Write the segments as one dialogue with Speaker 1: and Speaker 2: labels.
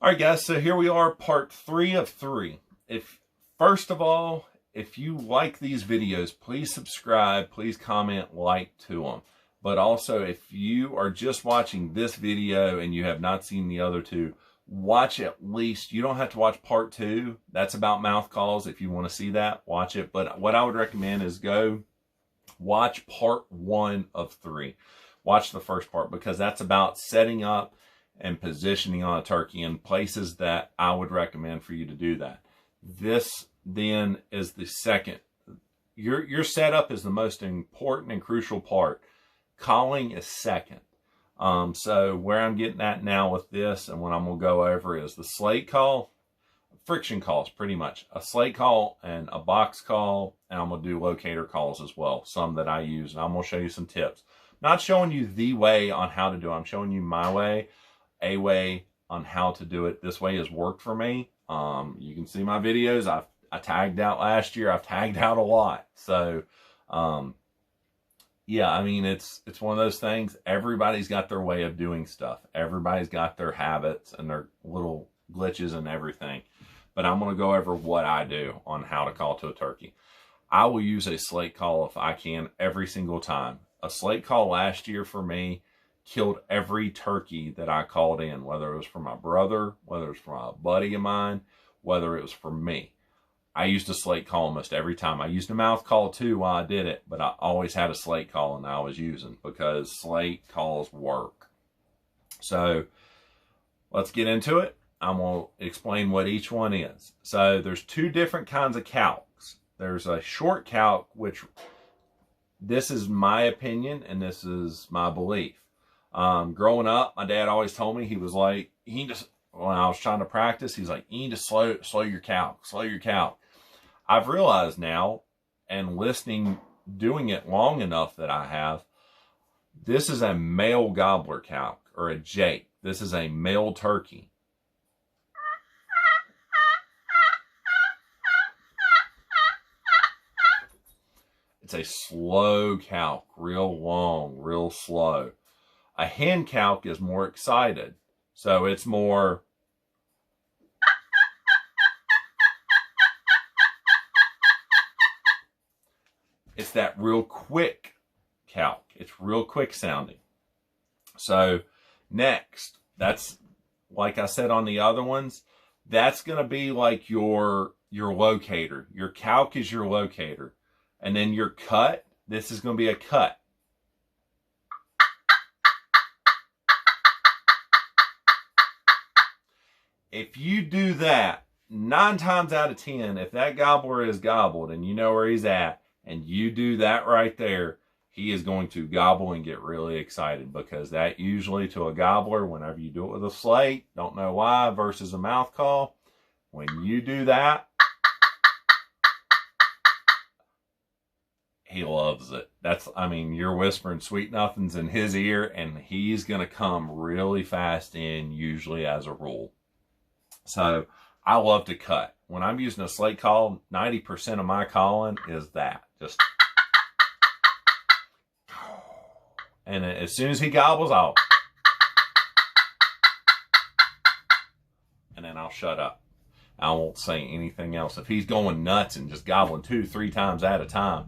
Speaker 1: All right, guys, so here we are, part 3 of 3. First of all, if you like these videos, please subscribe, please comment, like to them. But also, if you are just watching this video and you have not seen the other two, watch at least, you don't have to watch part 2. That's about mouth calls. If you want to see that, watch it. But what I would recommend is go watch part 1 of 3. Watch the first part, because that's about setting up and positioning on a turkey in places that I would recommend for you to do that. This then is the second. Your setup is the most important and crucial part. Calling is second. So where I'm getting at now with this and what I'm going to go over is the slate call, friction calls, pretty much. A slate call and a box call, and I'm going to do locator calls as well, some that I use, and I'm going to show you some tips. Not showing you the way on how to do it. I'm showing you my way, a way on how to do it. This way has worked for me. You can see my videos. I tagged out last year. I've tagged out a lot. So, yeah, I mean, it's one of those things. Everybody's got their way of doing stuff. Everybody's got their habits and their little glitches and everything. But I'm going to go over what I do on how to call to a turkey. I will use a slate call if I can every single time. A slate call last year for me killed every turkey that I called in, whether it was for my brother, whether it was for a buddy of mine, whether it was for me. I used a slate call almost every time. I used a mouth call too while I did it, but I always had a slate call and I was using, because slate calls work. So let's get into it. I'm going to explain what each one is. So there's 2 different kinds of calcs. There's a short calc, which this is my opinion and this is my belief. Growing up, my dad always told me, he was like, when I was trying to practice, he's like, you need to slow your calc, slow your calc. I've realized now, and listening, doing it long enough that I have, this is a male gobbler calc, or a jake. This is a male turkey. It's a slow calc, real long, real slow. A hen calc is more excited. So it's more, it's that real quick calc. It's real quick sounding. So next, that's, like I said on the other ones, that's going to be like your locator. Your calc is your locator. And then your cut, this is going to be a cut. If you do that, 9 times out of 10, if that gobbler is gobbled and you know where he's at, and you do that right there, he is going to gobble and get really excited, because that usually, to a gobbler, whenever you do it with a slate, don't know why, versus a mouth call, when you do that, he loves it. I mean, you're whispering sweet nothings in his ear, and he's going to come really fast in, usually, as a rule. So I love to cut. When I'm using a slate call, 90% of my calling is that. Just, and as soon as he gobbles, and then I'll shut up. I won't say anything else. If he's going nuts and just gobbling 2, 3 times at a time,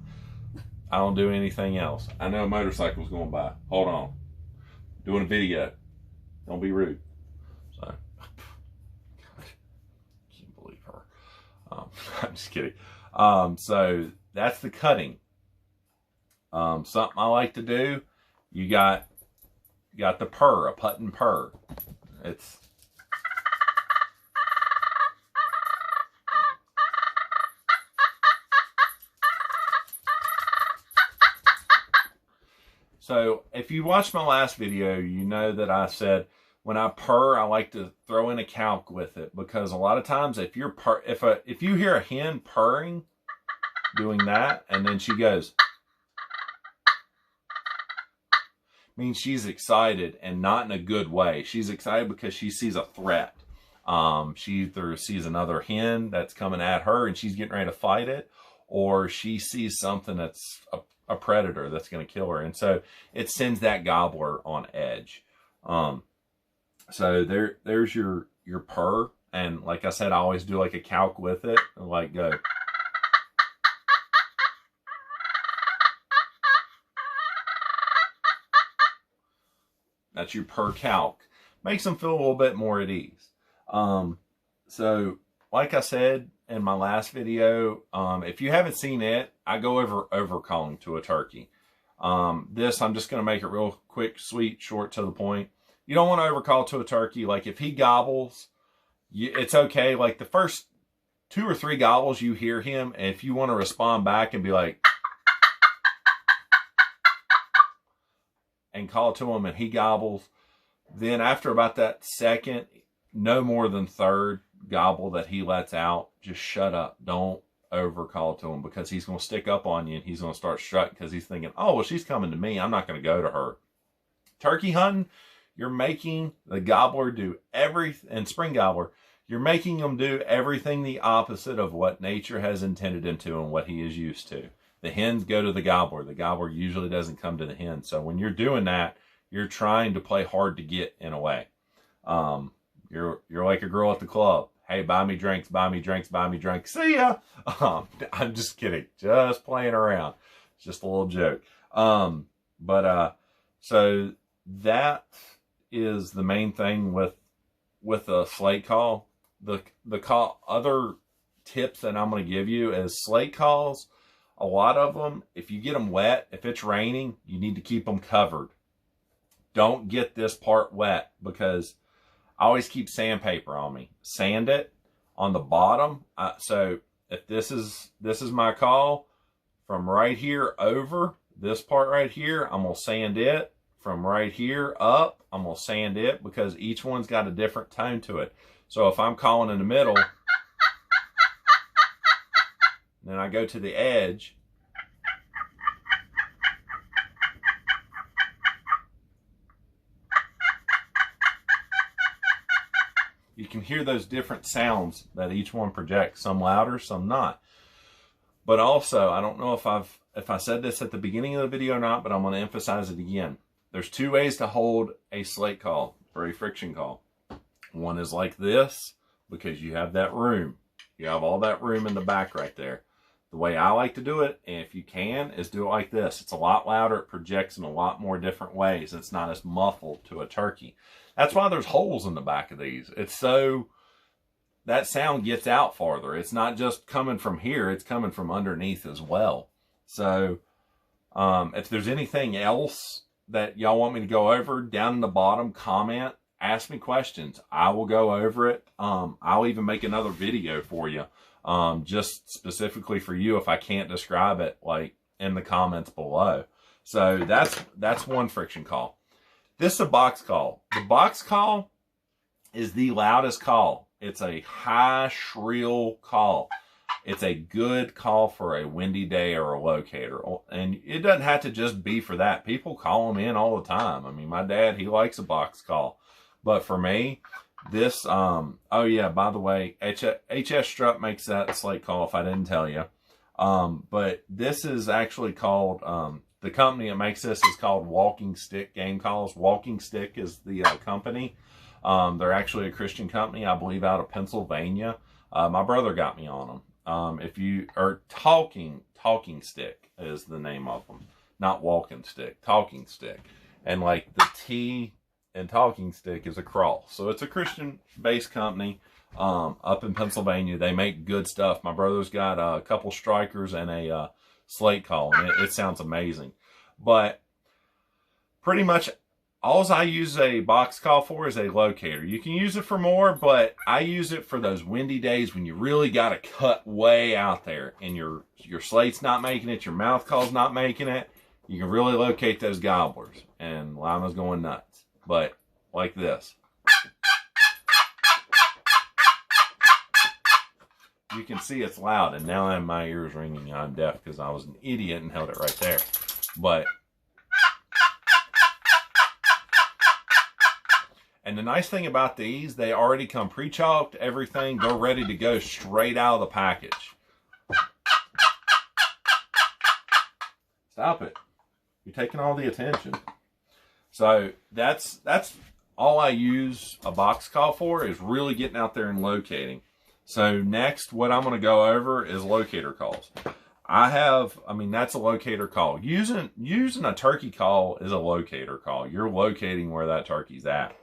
Speaker 1: I don't do anything else. I know a motorcycle's going by. Hold on. Doing a video. Don't be rude. So, can't believe her. I'm just kidding. So that's the cutting. Something I like to do. You got the purr, a putt and purr. It's, so if you watched my last video, you know that I said when I purr, I like to throw in a calc with it, because a lot of times if you hear a hen purring, doing that, and then she goes, means she's excited, and not in a good way. She's excited because she sees a threat. She either sees another hen that's coming at her and she's getting ready to fight it, or she sees something that's a predator that's going to kill her. And so it sends that gobbler on edge. So there's your your purr. And like I said, I always do like a calc with it. Like go. That's your purr calc. Makes them feel a little bit more at ease. So like I said in my last video, if you haven't seen it, I go over calling to a turkey. This, I'm just going to make it real quick, sweet, short, to the point. You don't want to overcall to a turkey. Like if he gobbles, it's okay. Like the first 2 or 3 gobbles, you hear him. And if you want to respond back and be like, and call to him and he gobbles, then after about that second, no more than third gobble that he lets out, just shut up. Don't overcall to him, because he's going to stick up on you and he's going to start strutting because he's thinking, oh, well, she's coming to me. I'm not going to go to her. Turkey hunting, you're making the gobbler do everything, and spring gobbler, you're making him do everything the opposite of what nature has intended him to and what he is used to. The hens go to the gobbler. The gobbler usually doesn't come to the hen. So when you're doing that, you're trying to play hard to get in a way. You're like a girl at the club. Hey, buy me drinks, buy me drinks, buy me drinks. See ya. I'm just kidding. Just playing around. It's just a little joke. So that is the main thing with a slate call. The call, other tips that I'm going to give you is slate calls. A lot of them, if you get them wet, if it's raining, you need to keep them covered. Don't get this part wet, because I always keep sandpaper on me. Sand it on the bottom. So if this is my call, from right here over, this part right here, I'm going to sand it. From right here up, I'm going to sand it, because each one's got a different tone to it. So if I'm calling in the middle, then I go to the edge, you can hear those different sounds that each one projects, some louder, some not. But also, I don't know if I said this at the beginning of the video or not, but I'm going to emphasize it again. There's 2 ways to hold a slate call or a friction call. One is like this, because you have that room. You have all that room in the back right there. The way I like to do it, and if you can, is do it like this. It's a lot louder. It projects in a lot more different ways. It's not as muffled to a turkey. That's why there's holes in the back of these. It's so that sound gets out farther. It's not just coming from here. It's coming from underneath as well. So if there's anything else that y'all want me to go over, down in the bottom, comment, ask me questions. I will go over it. I'll even make another video for you. Just specifically for you if I can't describe it, like in the comments below. So that's one friction call. This is a box call. The box call is the loudest call. It's a high, shrill call. It's a good call for a windy day or a locator. And it doesn't have to just be for that. People call them in all the time. I mean, my dad, he likes a box call. But for me, this, oh yeah, by the way, HS Strut makes that slate call if I didn't tell you. But this is actually called, the company that makes this is called Walking Stick Game Calls. Walking Stick is the company. They're actually a Christian company, I believe, out of Pennsylvania. My brother got me on them. If you are Talking Stick is the name of them. Not Walking Stick, Talking Stick. And like the T and Talking Stick is a cross. So it's a Christian-based company up in Pennsylvania. They make good stuff. My brother's got a couple strikers and a slate call, and it sounds amazing. But pretty much all I use a box call for is a locator. You can use it for more, but I use it for those windy days when you really got to cut way out there and your slate's not making it, your mouth call's not making it. You can really locate those gobblers, and Lima's going nuts. But like this, you can see it's loud, and now I have my ears ringing. I'm deaf because I was an idiot and held it right there. But and the nice thing about these, they already come pre-chalked, everything. They're ready to go straight out of the package. Stop it. You're taking all the attention. So that's all I use a box call for is really getting out there and locating. So next, what I'm going to go over is locator calls. That's a locator call. Using a turkey call is a locator call. You're locating where that turkey's at.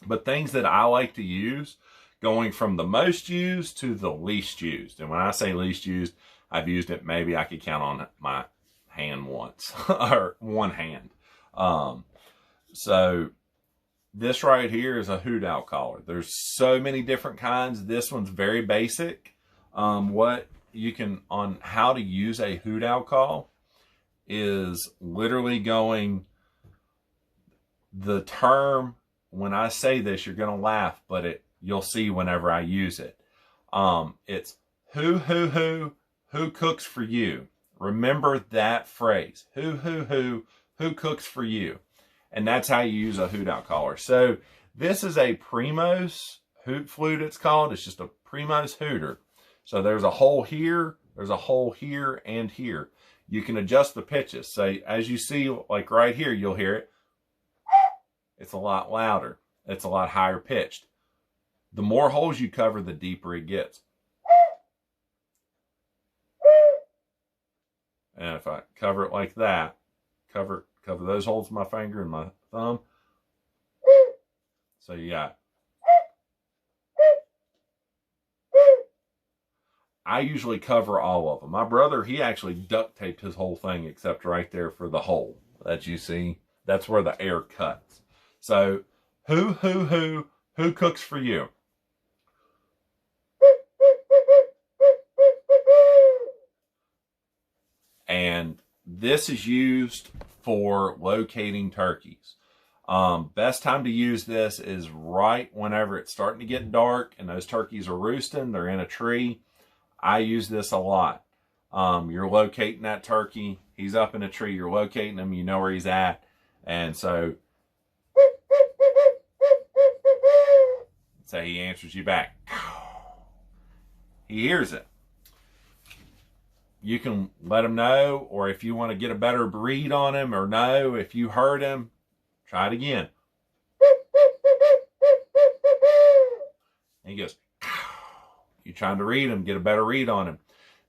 Speaker 1: But things that I like to use, going from the most used to the least used. And when I say least used, I've used it, maybe I could count on my hand once, or one hand. So this right here is a hoot owl caller. There's so many different kinds. This one's very basic. On how to use a hoot owl call is literally going, the term, when I say this, you're going to laugh, but you'll see whenever I use it. It's who cooks for you. Remember that phrase. Who cooks for you. And that's how you use a hoot owl caller. So this is a Primos hoot flute, it's called. It's just a Primos hooter. So there's a hole here, there's a hole here, and here. You can adjust the pitches. So as you see, like right here, you'll hear it. It's a lot louder. It's a lot higher pitched. The more holes you cover, the deeper it gets. And if I cover it like that, cover those holes with my finger and my thumb. So you got. I usually cover all of them. My brother, he actually duct taped his whole thing except right there for the hole that you see. That's where the air cuts. So who cooks for you? And this is used for locating turkeys. Best time to use this is right whenever it's starting to get dark and those turkeys are roosting, they're in a tree. I use this a lot. You're locating that turkey. He's up in a tree. You're locating him. You know where he's at. And so he answers you back. He hears it. You can let him know, or if you want to get a better read on him or know if you heard him, try it again. And he goes, you're trying to read him, get a better read on him.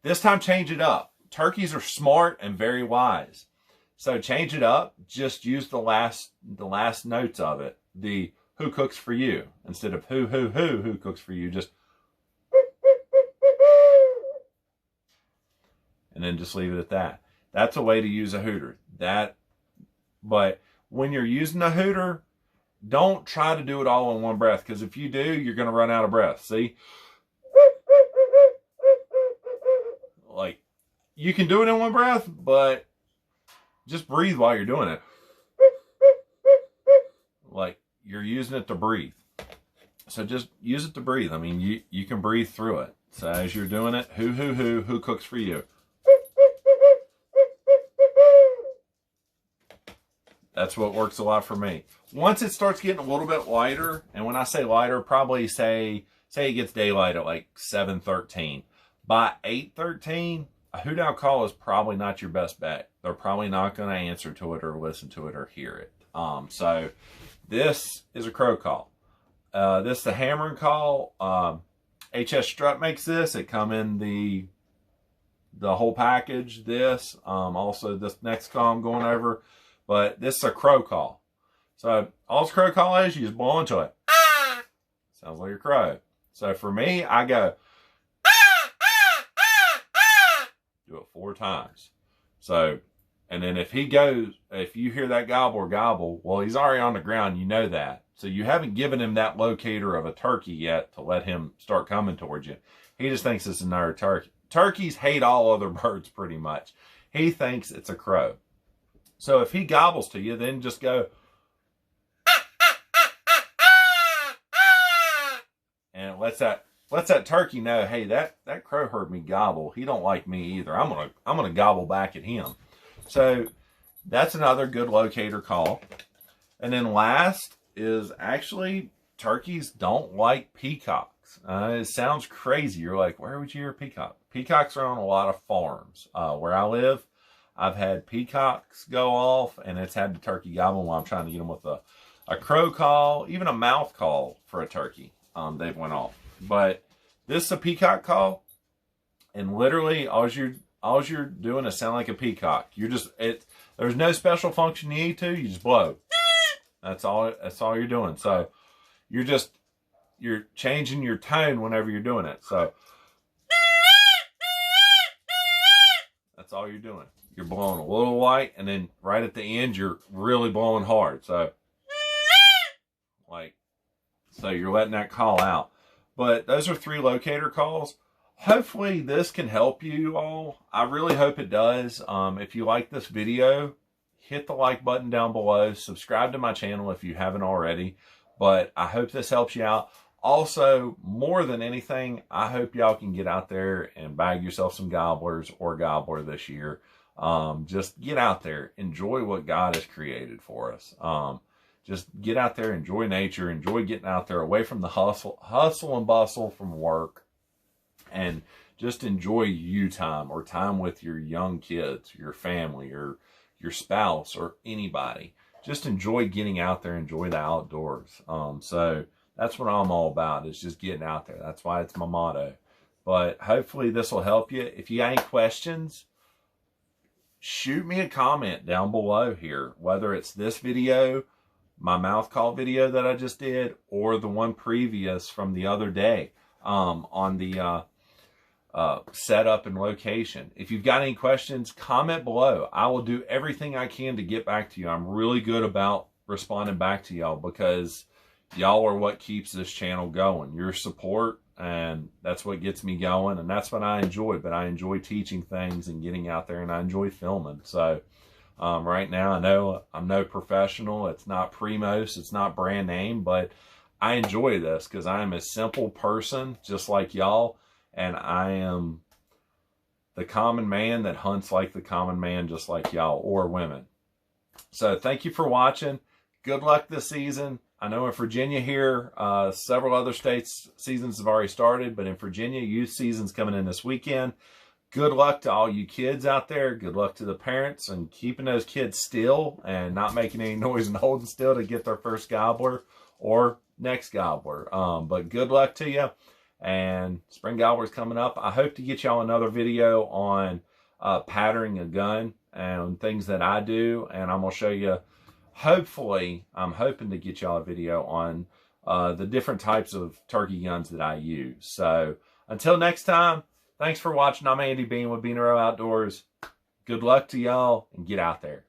Speaker 1: This time, change it up. Turkeys are smart and very wise. So change it up. Just use the last notes of it. The who cooks for you. Instead of who cooks for you. Just. And then just leave it at that. That's a way to use a hooter. But when you're using a hooter, don't try to do it all in one breath. Because if you do, you're going to run out of breath. See? Like, you can do it in one breath, but just breathe while you're doing it. Like, you're using it to breathe. So just use it to breathe. I mean, you can breathe through it. So as you're doing it, who cooks for you? That's what works a lot for me. Once it starts getting a little bit lighter, and when I say lighter, probably say it gets daylight at like 7:13. By 8:13, a hoot owl call is probably not your best bet. They're probably not going to answer to it or listen to it or hear it. So this is a crow call. This is a hammering call. HS Strut makes this. It come in the whole package. This also this next call I'm going over. But this is a crow call. So all this crow call is, you just blow into it. Sounds like a crow. So for me, I go. Do it 4 times. So, and then if you hear that gobbler gobble, well, he's already on the ground. You know that. So you haven't given him that locator of a turkey yet to let him start coming towards you. He just thinks it's another turkey. Turkeys hate all other birds pretty much. He thinks it's a crow. So if he gobbles to you, then just go. And it lets that turkey know, hey, that crow heard me gobble. He don't like me either. I'm gonna gobble back at him. So that's another good locator call. And then last is actually turkeys don't like peacocks. It sounds crazy. You're like, where would you hear a peacock? Peacocks are on a lot of farms. Where I live, I've had peacocks go off, and it's had the turkey gobble while I'm trying to get them with a a crow call, even a mouth call for a turkey. They've went off. But this is a peacock call, and literally all you're doing is sound like a peacock. There's no special function you need to. You just blow. That's all you're doing. So you're changing your tone whenever you're doing it. So that's all you're doing. You're blowing a little light, and then right at the end, you're really blowing hard. So you're letting that call out. But those are 3 locator calls. Hopefully this can help you all. I really hope it does. If you like this video, hit the like button down below. Subscribe to my channel if you haven't already. But I hope this helps you out. Also, more than anything, I hope y'all can get out there and bag yourself some gobblers or gobbler this year. Just get out there. Enjoy what God has created for us. Just get out there, enjoy nature, enjoy getting out there away from the hustle and bustle from work, and just enjoy you time or time with your young kids, your family, or your spouse, or anybody. Just enjoy getting out there, enjoy the outdoors. So that's what I'm all about, is just getting out there. That's why it's my motto. But hopefully this will help you. If you got any questions, shoot me a comment down below here, whether it's this video, my mouth call video that I just did, or the one previous from the other day on the setup and location. If you've got any questions, comment below. I will do everything I can to get back to you. I'm really good about responding back to y'all, because y'all are what keeps this channel going. Your support, and that's what gets me going, and that's what I enjoy. But I enjoy teaching things and getting out there, and I enjoy filming. So right now, I know I'm no professional. It's not Primos. It's not brand name. But I enjoy this because I am a simple person just like y'all. And I am the common man that hunts like the common man just like y'all, or women. So thank you for watching. Good luck this season. I know in Virginia here, several other states, seasons have already started. But in Virginia, youth season's coming in this weekend. Good luck to all you kids out there. Good luck to the parents, and keeping those kids still and not making any noise and holding still to get their first gobbler or next gobbler. But good luck to you. And spring gobbler's coming up. I hope to get y'all another video on patterning a gun and things that I do. And I'm going to show you, hopefully, I'm hoping to get y'all a video on the different types of turkey guns that I use. So until next time, thanks for watching. I'm Andy Bean with Bean Row Outdoors. Good luck to y'all, and get out there.